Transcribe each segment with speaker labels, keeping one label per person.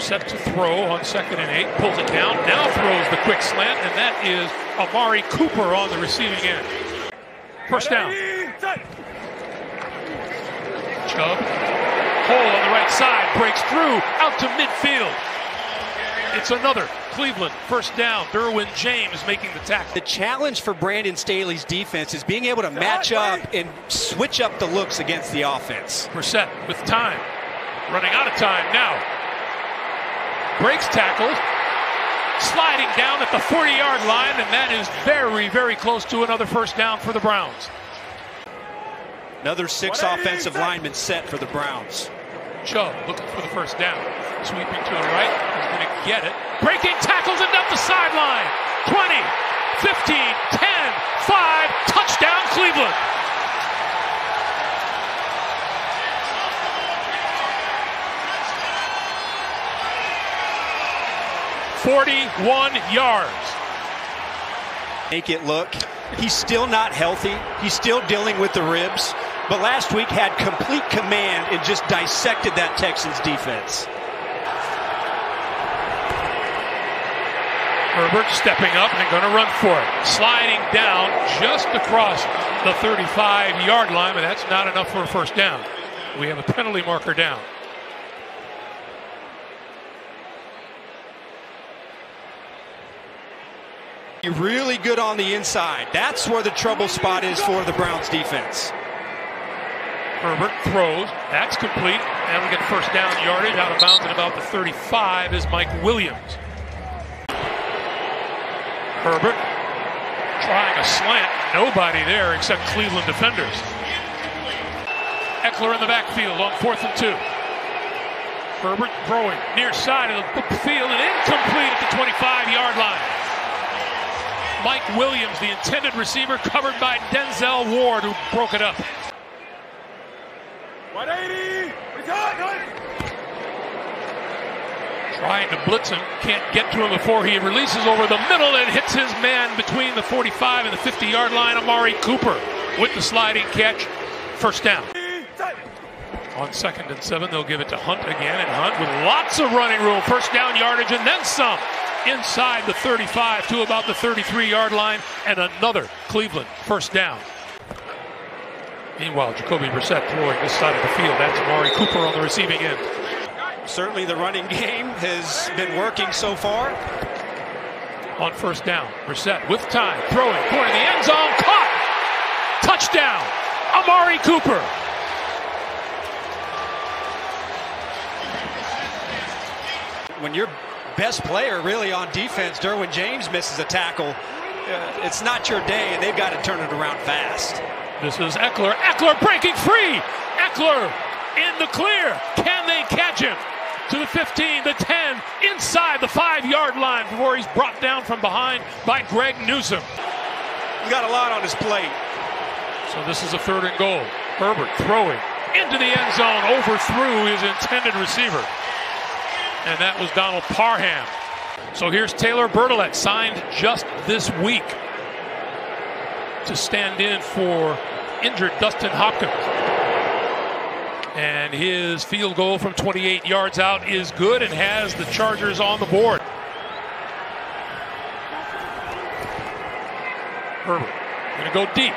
Speaker 1: Brissett to throw on 2nd and 8, pulls it down, now throws the quick slant, and that is Amari Cooper on the receiving end. First down. Chubb, hole on the right side, breaks through, out to midfield. It's another Cleveland first down. Derwin James making the tackle.
Speaker 2: The challenge for Brandon Staley's defense is being able to match up and switch up the looks against the offense.
Speaker 1: Brissett with time, running out of time now. Breaks tackles, sliding down at the 40-yard line, and that is very, very close to another first down for the Browns.
Speaker 2: Another 6 offensive linemen set for the Browns.
Speaker 1: Chubb looking for the first down. Sweeping to the right. He's going to get it. Breaking tackles and up the sideline. 20, 15, 10, 5. Touchdown Cleveland. "41 yards.
Speaker 2: Make it look. He's still not healthy. He's still dealing with the ribs. But last week had complete command and just dissected that Texans defense.
Speaker 1: Herbert stepping up and going to run for it. Sliding down just across the 35-yard line, but that's not enough for a first down. We have a penalty marker down.
Speaker 2: Really good on the inside. That's where the trouble spot is for the Browns defense.
Speaker 1: Herbert throws. That's complete. And we get first down yardage. Out of bounds at about the 35 is Mike Williams. Herbert trying a slant. Nobody there except Cleveland defenders. Eckler in the backfield on 4th and 2. Herbert throwing near side of the field and incomplete at the 25-yard line. Mike Williams, the intended receiver, covered by Denzel Ward, who broke it up.
Speaker 3: 180!
Speaker 1: Trying to blitz him, can't get to him before he releases over the middle and hits his man between the 45 and the 50-yard line. Amari Cooper with the sliding catch. First down. On 2nd and 7, they'll give it to Hunt again, and Hunt with lots of running room. First down yardage and then some. Inside the 35 to about the 33-yard line, and another Cleveland first down. Meanwhile, Jacoby Brissett throwing this side of the field. That's Amari Cooper on the receiving end.
Speaker 2: Certainly the running game has been working so far.
Speaker 1: On first down, Brissett with time, throwing, going to the end zone, caught! Touchdown, Amari Cooper.
Speaker 2: When your best player really on defense, Derwin James, misses a tackle, it's not your day, and they've got to turn it around fast.
Speaker 1: This is Eckler. Eckler breaking free. Eckler in the clear. Can they catch him? To the 15, the 10, inside the 5-yard line before he's brought down from behind by Greg Newsome.
Speaker 2: He's got a lot on his plate.
Speaker 1: So this is a 3rd and goal. Herbert throwing into the end zone, overthrew his intended receiver. And that was Donald Parham. So here's Taylor Bertolet, signed just this week to stand in for injured Dustin Hopkins. And his field goal from 28 yards out is good and has the Chargers on the board. Herbert going to go deep.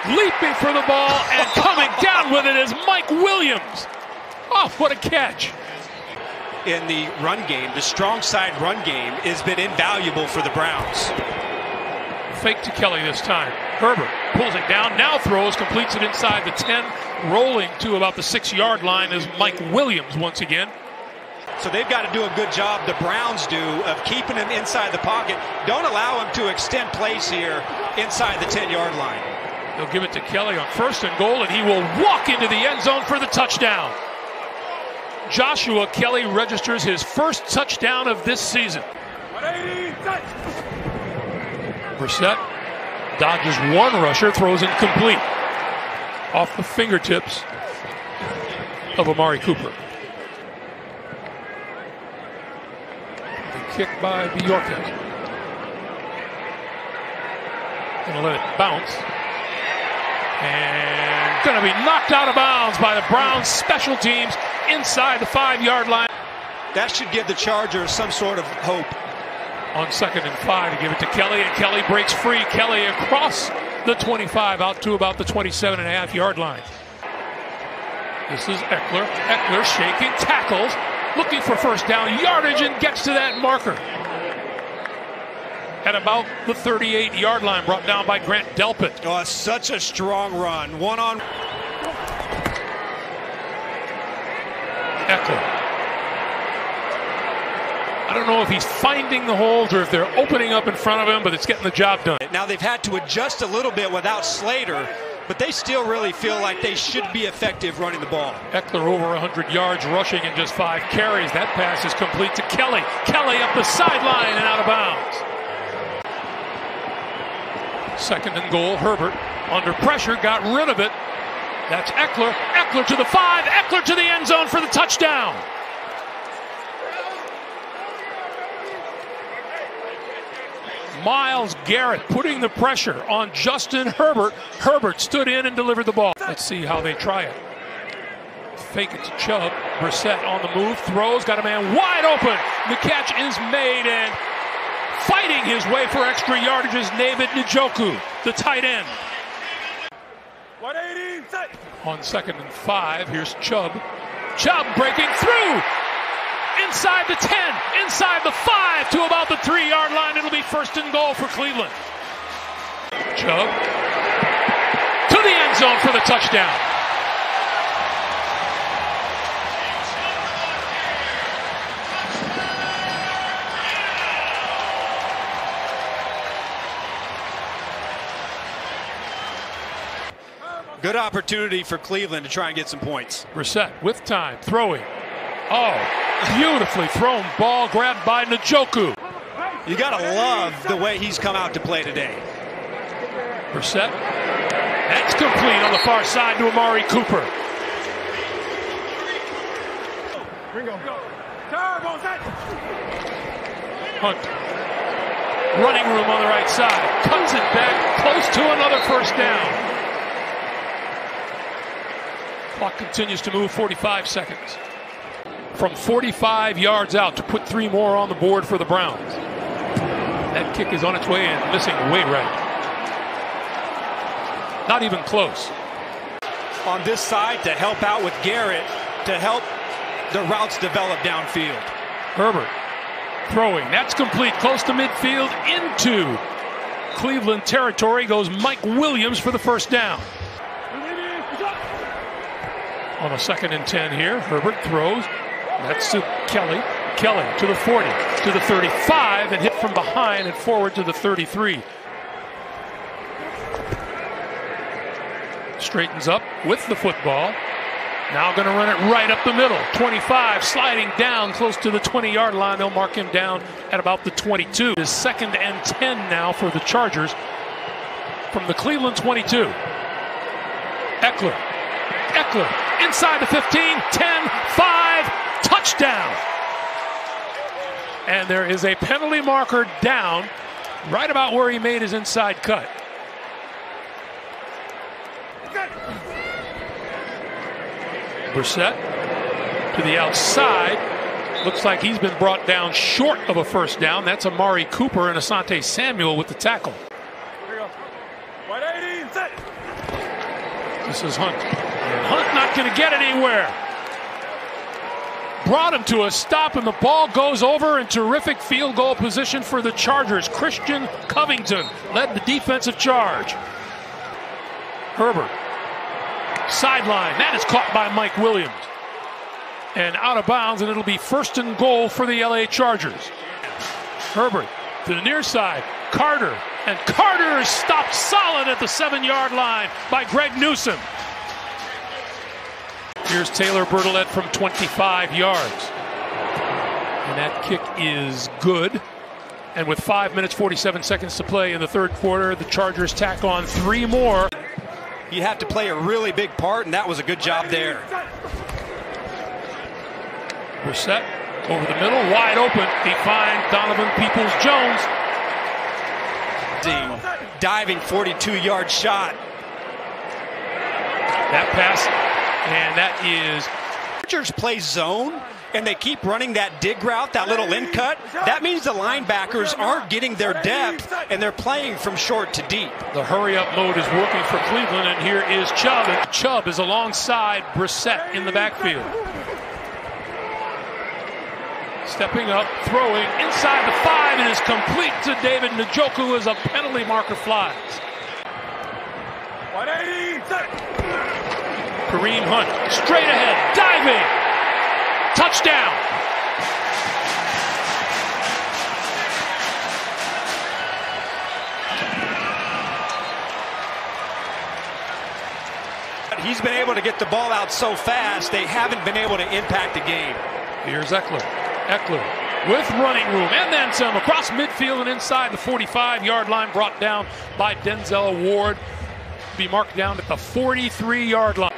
Speaker 1: Leaping for the ball and coming down with it is Mike Williams. Oh, what a catch.
Speaker 2: In the run game, the strong side run game has been invaluable for the Browns.
Speaker 1: Fake to Kelly this time. Herbert pulls it down, now throws, completes it inside the 10, rolling to about the 6-yard line is Mike Williams once again.
Speaker 2: So they've got to do a good job, the Browns do, of keeping him inside the pocket. Don't allow him to extend plays here inside the 10-yard line.
Speaker 1: They'll give it to Kelly on 1st and goal, and he will walk into the end zone for the touchdown. Joshua Kelly registers his first touchdown of this season.
Speaker 3: 180!
Speaker 1: Brissett dodges one rusher, throws incomplete. Off the fingertips of Amari Cooper. The kick by Bjorken. Gonna let it bounce. And gonna be knocked out of bounds by the Browns special teams inside the 5-yard line.
Speaker 2: That should give the Chargers some sort of hope.
Speaker 1: On 2nd and 5 to give it to Kelly, and Kelly breaks free. Kelly across the 25 out to about the 27.5-yard line. This is Ekeler. Ekeler shaking, tackles, looking for first down yardage, and gets to that marker. At about the 38-yard line, brought down by Grant Delpit.
Speaker 2: Oh, such a strong run. One-on.
Speaker 1: Ekeler. I don't know if he's finding the holes or if they're opening up in front of him, but it's getting the job done.
Speaker 2: Now they've had to adjust a little bit without Slater, but they still really feel like they should be effective running the ball.
Speaker 1: Ekeler over 100 yards rushing in just 5 carries. That pass is complete to Kelly. Kelly up the sideline and out of bounds. 2nd and goal. Herbert under pressure, got rid of it. That's Ekeler. Ekeler to the 5. Ekeler to the end zone for the touchdown. Myles Garrett putting the pressure on Justin Herbert. Herbert stood in and delivered the ball. Let's see how they try it. Fake it to Chubb. Brissett on the move. Throws. Got a man wide open. The catch is made, and fighting his way for extra yardage is David Njoku, the tight end.
Speaker 3: 180, set.
Speaker 1: On 2nd and 5, here's Chubb. Chubb breaking through. Inside the 10, inside the 5 to about the 3-yard line. It'll be 1st and goal for Cleveland. Chubb to the end zone for the touchdown.
Speaker 2: Good opportunity for Cleveland to try and get some points.
Speaker 1: Brissett with time, throwing. Oh, beautifully thrown ball, grabbed by Njoku.
Speaker 2: You gotta love the way he's come out to play today.
Speaker 1: Brissett. That's complete on the far side to Amari Cooper. Hunt. Running room on the right side. Cuts it back, close to another 1st down. Clock continues to move, 45 seconds. From 45 yards out to put 3 more on the board for the Browns. That kick is on its way and missing way right. Not even close.
Speaker 2: On this side to help out with Garrett, to help the routes develop downfield.
Speaker 1: Herbert throwing. That's complete. Close to midfield into Cleveland territory goes Mike Williams for the 1st down. On a 2nd and 10 here, Herbert throws. That's to Kelly. Kelly to the 40, to the 35, and hit from behind and forward to the 33. Straightens up with the football. Now going to run it right up the middle. 25, sliding down close to the 20-yard line. They'll mark him down at about the 22. It is 2nd and 10 now for the Chargers from the Cleveland 22. Ekeler. Ekeler inside the 15, 10, 5, touchdown. And there is a penalty marker down right about where he made his inside cut. Brissett to the outside. Looks like he's been brought down short of a 1st down. That's Amari Cooper and Asante Samuel with the tackle.
Speaker 3: 180, set.
Speaker 1: This is Hunt. And Hunt not going to get anywhere. Brought him to a stop, and the ball goes over in terrific field goal position for the Chargers. Christian Covington led the defensive charge. Herbert. Sideline. That is caught by Mike Williams. And out of bounds, and it'll be 1st and goal for the LA Chargers. Herbert to the near side. Carter. And Carter is stopped solid at the 7-yard line by Greg Newsome. Here's Taylor Bertolet from 25 yards. And that kick is good. And with 5 minutes, 47 seconds to play in the 3rd quarter, the Chargers tack on 3 more.
Speaker 2: You have to play a really big part, and that was a good job there.
Speaker 1: Brissett over the middle, wide open. He finds Donovan Peoples-Jones.
Speaker 2: Diving 42-yard shot.
Speaker 1: That pass, and that is
Speaker 2: Chargers play zone and they keep running that dig route, that little in cut, that means the linebackers aren't getting their depth and they're playing from short to deep.
Speaker 1: The hurry-up mode is working for Cleveland, and here is Chubb. And Chubb is alongside Brissett in the backfield. Stepping up, throwing inside the 5, and is complete to David Njoku as a penalty marker flies.
Speaker 3: 180,
Speaker 1: Kareem Hunt, straight ahead, diving, touchdown.
Speaker 2: He's been able to get the ball out so fast, they haven't been able to impact the game.
Speaker 1: Here's Eckler. Eckler with running room and then some across midfield and inside the 45-yard line, brought down by Denzel Ward. Be marked down at the 43-yard line.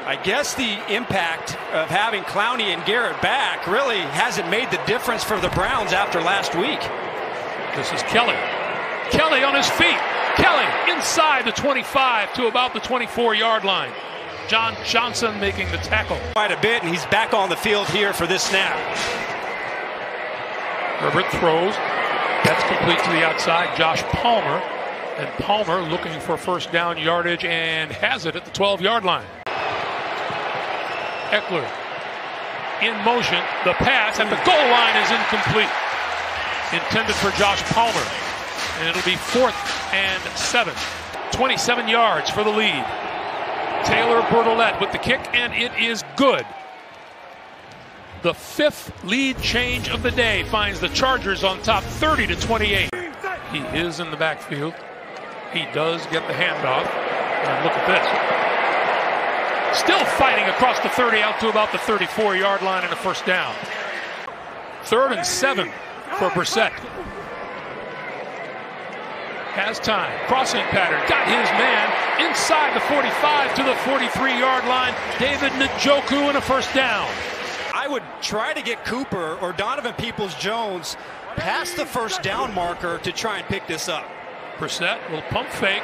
Speaker 2: I guess the impact of having Clowney and Garrett back really hasn't made the difference for the Browns after last week.
Speaker 1: This is Kelly. Kelly on his feet. Kelly inside the 25 to about the 24-yard line. John Johnson making the tackle.
Speaker 2: Quite a bit, and he's back on the field here for this snap.
Speaker 1: Herbert throws. That's complete to the outside. Josh Palmer. And Palmer looking for first down yardage and has it at the 12-yard line. Eckler in motion. The pass at the goal line is incomplete. Intended for Josh Palmer. And it'll be 4th and 7. 27 yards for the lead. Taylor Bertolette with the kick, and it is good. The 5th lead change of the day finds the Chargers on top 30-28. He is in the backfield. He does get the handoff. And look at this. Still fighting across the 30 out to about the 34-yard line and a first down. 3rd and 7 for Brissett. Has time. Crossing pattern. Got his man inside the 45 to the 43-yard line. David Njoku and a first down.
Speaker 2: I would try to get Cooper or Donovan Peoples-Jones past the first down marker to try and pick this up.
Speaker 1: Brissett will pump fake.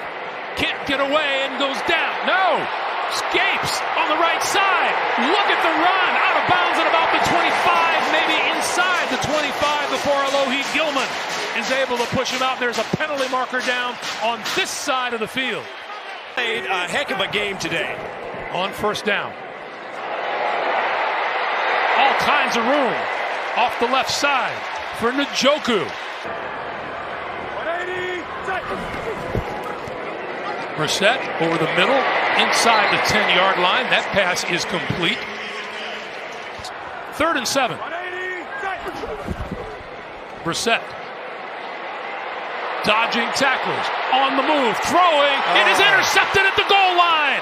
Speaker 1: Can't get away and goes down. No! Escapes on the right side. Look at the run. Out of bounds at about the 25, maybe inside the 25 before Alohi Gilman is able to push him out. There's a penalty marker down on this side of the field.
Speaker 2: Played a heck of a game today.
Speaker 1: On first down. All kinds of room off the left side for Njoku.
Speaker 3: 180,
Speaker 1: Brissett over the middle, inside the 10-yard line. That pass is complete. 3rd and 7.
Speaker 3: 180,
Speaker 1: Brissett dodging tacklers, on the move, throwing. It is intercepted at the goal line.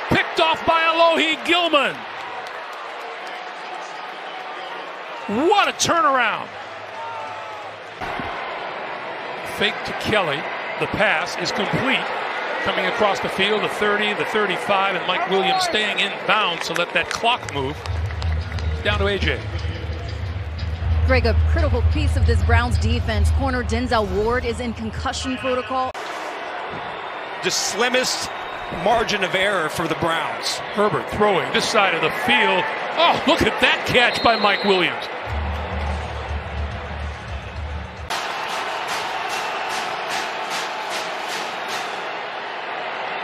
Speaker 1: Picked off by Alohi Gilman. What a turnaround. Fake to Kelly. The pass is complete. Coming across the field, the 30, the 35, and Mike Williams staying in bounds to let that clock move. Down to AJ.
Speaker 4: Greg, a critical piece of this Browns defense, corner Denzel Ward, is in concussion protocol.
Speaker 2: The slimmest margin of error for the Browns.
Speaker 1: Herbert throwing this side of the field. Oh, look at that catch by Mike Williams.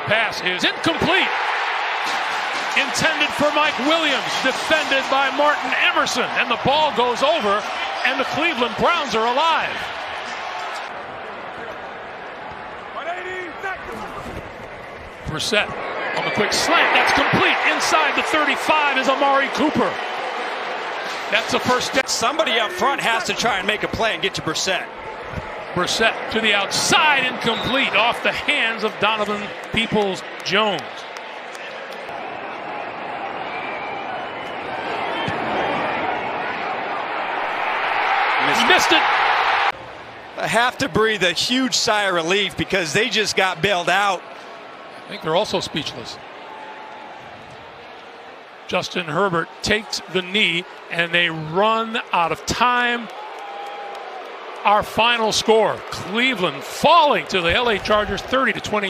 Speaker 1: Pass is incomplete. Intended for Mike Williams, defended by Martin Emerson, and the ball goes over, and the Cleveland Browns are alive.
Speaker 3: 180,
Speaker 1: Brissett on the quick slant, that's complete. Inside the 35 is Amari Cooper. That's a first down.
Speaker 2: Somebody up front has to try and make a play and get to Brissett.
Speaker 1: Brissett to the outside, incomplete, off the hands of Donovan Peoples-Jones. Missed it.
Speaker 2: I have to breathe a huge sigh of relief because they just got bailed out.
Speaker 1: I think they're also speechless. Justin Herbert takes the knee, and they run out of time. Our final score, Cleveland falling to the LA Chargers 30-28.